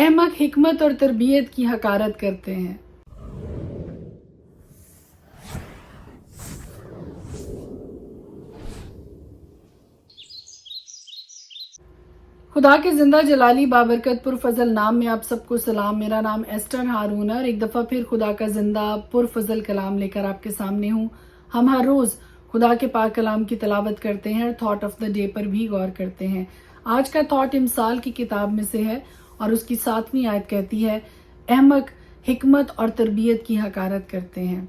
احمق حکمت اور تربیت کی حقارت کرتے ہیں۔ خدا کے زندہ جلالی بابرکت پرفضل نام میں آپ سب کو سلام۔ میرا نام ایسٹر ہارون ہے اور ایک دفعہ پھر خدا کا زندہ پرفضل کلام لے کر آپ کے سامنے ہوں۔ ہم ہر روز خدا کے پاک کلام کی تلاوت کرتے ہیں اور تھاٹ آف دا ڈے پر بھی غور کرتے ہیں۔ آج کا تھاٹ امثال کی کتاب میں سے ہے اور اس کی 7ویں آیت کہتی ہے، احمق حکمت اور تربیت کی حقارت کرتے ہیں۔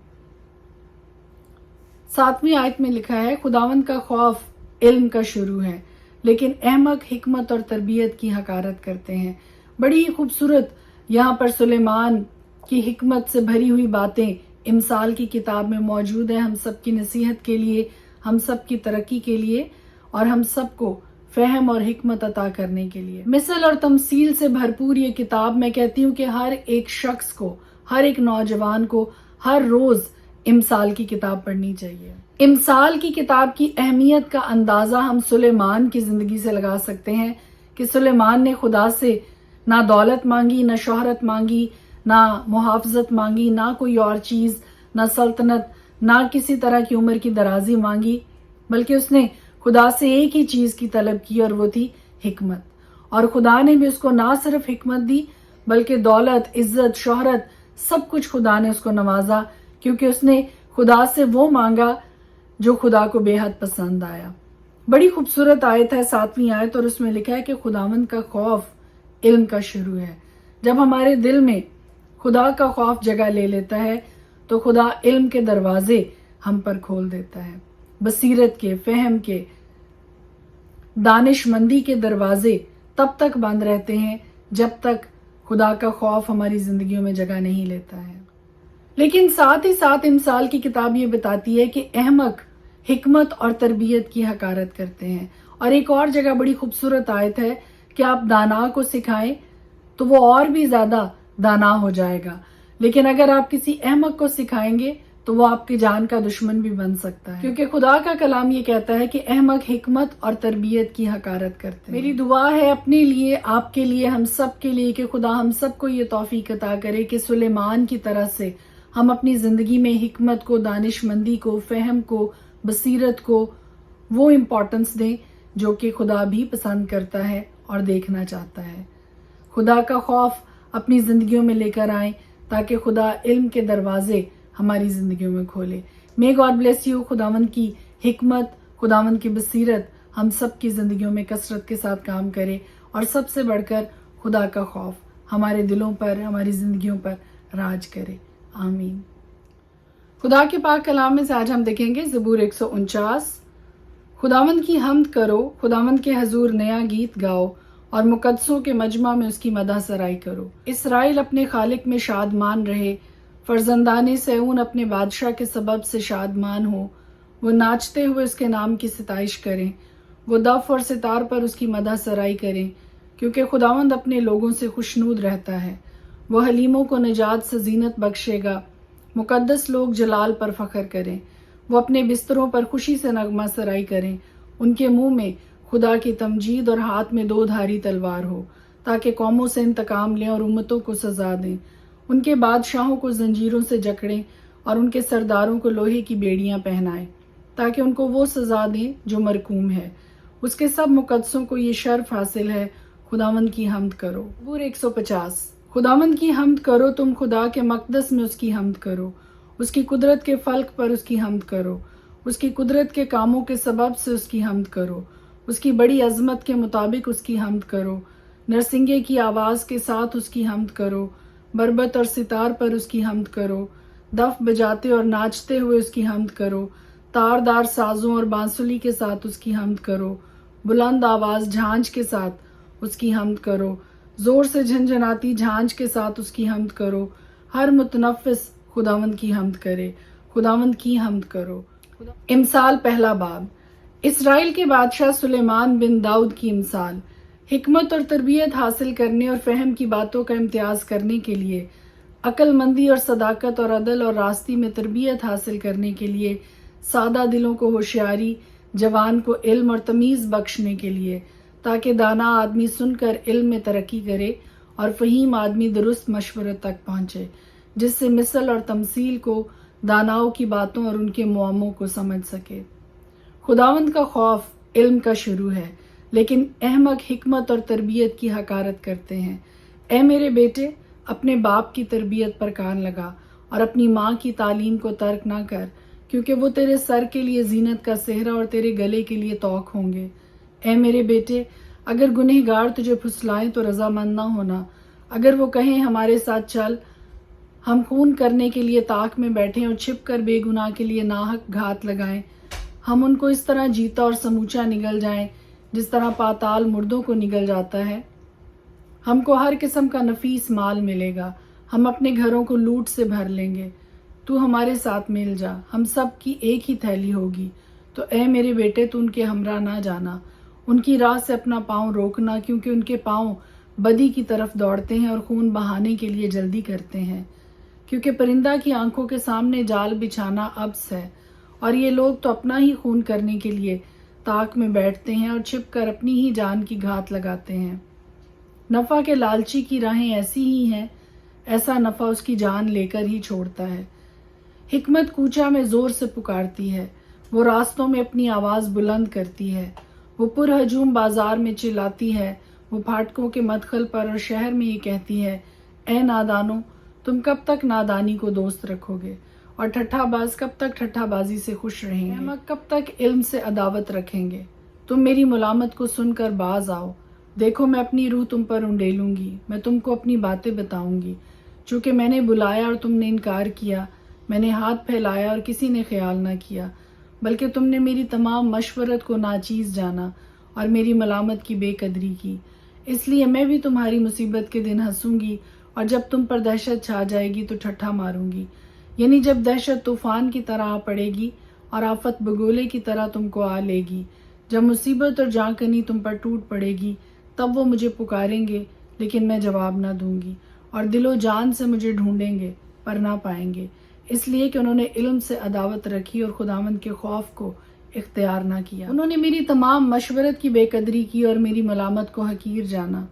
7ویں آیت میں لکھا ہے، خداوند کا خوف علم کا شروع ہے، لیکن احمق حکمت اور تربیت کی حقارت کرتے ہیں۔ بڑی ہی خوبصورت یہاں پر سلیمان کی حکمت سے بھری ہوئی باتیں امثال کی کتاب میں موجود ہیں، ہم سب کی نصیحت کے لیے، ہم سب کی ترقی کے لیے اور ہم سب کو فہم اور حکمت عطا کرنے کے لیے۔ مثل اور تمثیل سے بھرپور یہ کتاب، میں کہتی ہوں کہ ہر ایک شخص کو، ہر ایک نوجوان کو ہر روز امثال کی کتاب پڑھنی چاہیے۔ امثال کی کتاب کی اہمیت کا اندازہ ہم سلیمان کی زندگی سے لگا سکتے ہیں کہ سلیمان نے خدا سے نہ دولت مانگی، نہ شہرت مانگی، نہ محافظت مانگی، نہ کوئی اور چیز، نہ سلطنت، نہ کسی طرح کی عمر کی درازی مانگی، بلکہ اس نے خدا سے ایک ہی چیز کی طلب کی اور وہ تھی حکمت۔ اور خدا نے بھی اس کو نہ صرف حکمت دی بلکہ دولت، عزت، شہرت، سب کچھ خدا نے اس کو نوازا، کیونکہ اس نے خدا سے وہ مانگا جو خدا کو بے حد پسند آیا۔ بڑی خوبصورت آیت ہے 7ویں آیت، اور اس میں لکھا ہے کہ خداوند کا خوف علم کا شروع ہے۔ جب ہمارے دل میں خدا کا خوف جگہ لے لیتا ہے تو خدا علم کے دروازے ہم پر کھول دیتا ہے، بصیرت کے، فہم کے، دانش مندی کے دروازے تب تک بند رہتے ہیں جب تک خدا کا خوف ہماری زندگیوں میں جگہ نہیں لیتا ہے۔ لیکن ساتھ ہی ساتھ امثال کی کتاب یہ بتاتی ہے کہ احمق حکمت اور تربیت کی حقارت کرتے ہیں۔ اور ایک اور جگہ بڑی خوبصورت آیت ہے کہ آپ دانا کو سکھائیں تو وہ اور بھی زیادہ دانا ہو جائے گا، لیکن اگر آپ کسی احمق کو سکھائیں گے تو وہ آپ کی جان کا دشمن بھی بن سکتا ہے، کیونکہ خدا کا کلام یہ کہتا ہے کہ احمق حکمت اور تربیت کی حقارت کرتے ہیں۔ میری دعا ہے اپنے لیے، آپ کے لیے، ہم سب کے لیے کہ خدا ہم سب کو یہ توفیق عطا کرے کہ سلیمان کی طرح سے ہم اپنی زندگی میں حکمت کو، دانش مندی کو، فہم کو، بصیرت کو وہ امپورٹنس دیں جو کہ خدا بھی پسند کرتا ہے اور دیکھنا چاہتا ہے۔ خدا کا خوف اپنی زندگیوں میں لے کر آئیں تاکہ خدا علم کے دروازے ہماری زندگیوں میں کھولے۔ May God bless you. خداوند کی حکمت، خداوند کی بصیرت ہم سب کی زندگیوں میں کثرت کے ساتھ کام کرے، اور سب سے بڑھ کر خدا کا خوف ہمارے دلوں پر، ہماری زندگیوں پر راج کرے۔ آمین۔ خدا کے پاک کلام میں سے آج ہم دیکھیں گے زبور 149۔ خداوند کی حمد کرو، خداوند کے حضور نیا گیت گاؤ اور مقدسوں کے مجمع میں اس کی مدح سرائی کرو۔ اسرائیل اپنے خالق میں شادمان رہے، فرزندان سیون اپنے بادشاہ کے سبب سے شادمان ہو۔ وہ ناچتے ہوئے اس کے نام کی ستائش کریں، وہ دف اور ستار پر اس کی مدح سرائی کریں، کیونکہ خداوند اپنے لوگوں سے خوشنود رہتا ہے۔ وہ حلیموں کو نجات سے زینت بخشے گا، مقدس لوگ جلال پر فخر کریں۔ وہ اپنے بستروں پر خوشی سے نغمہ سرائی کریں، ان کے منہ میں خدا کی تمجید اور ہاتھ میں 2 دھاری تلوار ہو، تاکہ قوموں سے انتقام لیں اور امتوں کو سزا دیں۔ ان کے بادشاہوں کو زنجیروں سے جکڑیں اور ان کے سرداروں کو لوہے کی بیڑیاں پہنائیں، تاکہ ان کو وہ سزا دیں جو مرکوم ہے۔ اس کے سب مقدسوں کو یہ شرف حاصل ہے، خداوند کی حمد کرو۔ زبور 150۔ خداوند کی حمد کرو، تم خدا کے مقدس میں اس کی حمد کرو، اس کی قدرت کے فلک پر اس کی حمد کرو، اس کی قدرت کے کاموں کے سبب سے اس کی حمد کرو، اس کی بڑی عظمت کے مطابق اس کی حمد کرو، نرسنگے کی آواز کے ساتھ اس کی حمد کرو، بربت اور ستار پر اس کی حمد کرو، دف بجاتے اور ناچتے ہوئے اس کی حمد کرو، تاردار سازوں اور بانسلی کے ساتھ اس کی حمد کرو، بلند آواز جھانج کے ساتھ اس کی حمد کرو، زور سے جھنجھناتی جھانج کے ساتھ اس کی حمد کرو۔ ہر متنفس خداوند کی حمد کرے، خداوند کی حمد کرو۔ امثال پہلا باب۔ اسرائیل کے بادشاہ سلیمان بن داؤد کی امثال۔ حکمت اور تربیت حاصل کرنے اور فہم کی باتوں کا امتیاز کرنے کے لیے، عقل مندی اور صداقت اور عدل اور راستی میں تربیت حاصل کرنے کے لیے، سادہ دلوں کو ہوشیاری، جوان کو علم اور تمیز بخشنے کے لیے، تاکہ دانا آدمی سن کر علم میں ترقی کرے اور فہیم آدمی درست مشورت تک پہنچے جس سے مثل اور تمثیل کو داناؤں کی باتوں اور ان کے معموں کو سمجھ سکے۔ خداوند کا خوف علم کا شروع ہے، لیکن احمق حکمت اور تربیت کی حقارت کرتے ہیں۔ اے میرے بیٹے، اپنے باپ کی تربیت پر کان لگا اور اپنی ماں کی تعلیم کو ترک نہ کر، کیونکہ وہ تیرے سر کے لیے زینت کا صحرا اور تیرے گلے کے لیے توق ہوں گے۔ اے میرے بیٹے، اگر گنہگار تجھے پھسلائیں تو رضامند نہ ہونا۔ اگر وہ کہیں ہمارے ساتھ چل، ہم خون کرنے کے لیے طاق میں بیٹھیں اور چھپ کر بے گناہ کے لیے ناحق گھات لگائیں، ہم ان کو اس طرح جیتا اور سموچا نگل جائیں جس طرح پاتال مردوں کو نگل جاتا ہے۔ ہم کو ہر قسم کا نفیس مال ملے گا، ہم اپنے گھروں کو لوٹ سے بھر لیں گے۔ تو ہمارے ساتھ مل جا، ہم سب کی ایک ہی تھیلی ہوگی۔ تو اے میرے بیٹے، تو ان کے ہمراہ نہ جانا، ان کی راہ سے اپنا پاؤں روکنا، کیونکہ ان کے پاؤں بدی کی طرف دوڑتے ہیں اور خون بہانے کے لیے جلدی کرتے ہیں۔ کیونکہ پرندہ کی آنکھوں کے سامنے جال بچھانا عبث ہے، اور یہ لوگ تو اپنا ہی خون کرنے کے لیے طاق میں بیٹھتے ہیں اور چھپ کر اپنی ہی جان کی گھات لگاتے ہیں۔ نفع کے لالچی کی راہیں ایسی ہی ہیں، ایسا نفع اس کی جان لے کر ہی چھوڑتا ہے۔ حکمت کوچہ میں زور سے پکارتی ہے، وہ راستوں میں اپنی آواز بلند کرتی ہے، وہ پر ہجوم بازار میں چلاتی ہے، وہ پھاٹکوں کے مدخل پر اور شہر میں یہ کہتی ہے، اے نادانو، تم کب تک نادانی کو دوست رکھو گے، اور ٹھٹھا باز کب تک ٹھٹھا بازی سے خوش رہیں گے، احمق کب تک علم سے عداوت رکھیں گے۔ تم میری ملامت کو سن کر باز آؤ، دیکھو میں اپنی روح تم پر انڈیلوں گی، میں تم کو اپنی باتیں بتاؤں گی۔ چونکہ میں نے بلایا اور تم نے انکار کیا، میں نے ہاتھ پھیلایا اور کسی نے خیال نہ کیا، بلکہ تم نے میری تمام مشورت کو ناچیز جانا اور میری ملامت کی بے قدری کی۔ اس لیے میں بھی تمہاری مصیبت کے دن ہنسوں گی، اور جب تم پر دہشت چھا جائے گی تو ٹھٹھا ماروں گی، یعنی جب دہشت طوفان کی طرح آ پڑے گی اور آفت بگولے کی طرح تم کو آ لے گی، جب مصیبت اور جانکنی تم پر ٹوٹ پڑے گی، تب وہ مجھے پکاریں گے لیکن میں جواب نہ دوں گی، اور دل و جان سے مجھے ڈھونڈیں گے پر نہ پائیں گے، اس لیے کہ انہوں نے علم سے عداوت رکھی اور خداوند کے خوف کو اختیار نہ کیا۔ انہوں نے میری تمام مشورت کی بے قدری کی اور میری ملامت کو حقیر جانا،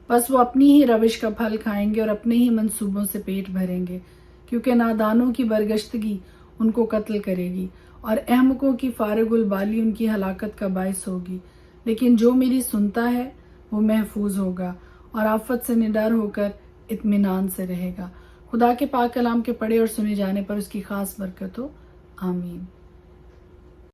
بس وہ اپنی ہی روش کا پھل کھائیں گے اور اپنے ہی منصوبوں سے پیٹ بھریں گے، کیونکہ نادانوں کی برگشتگی ان کو قتل کرے گی اور احمقوں کی فارغ البالی ان کی ہلاکت کا باعث ہوگی۔ لیکن جو میری سنتا ہے وہ محفوظ ہوگا اور آفت سے نڈر ہو کر اطمینان سے رہے گا۔ خدا کے پاک کلام کے پڑھے اور سنے جانے پر اس کی خاص برکت ہو، آمین۔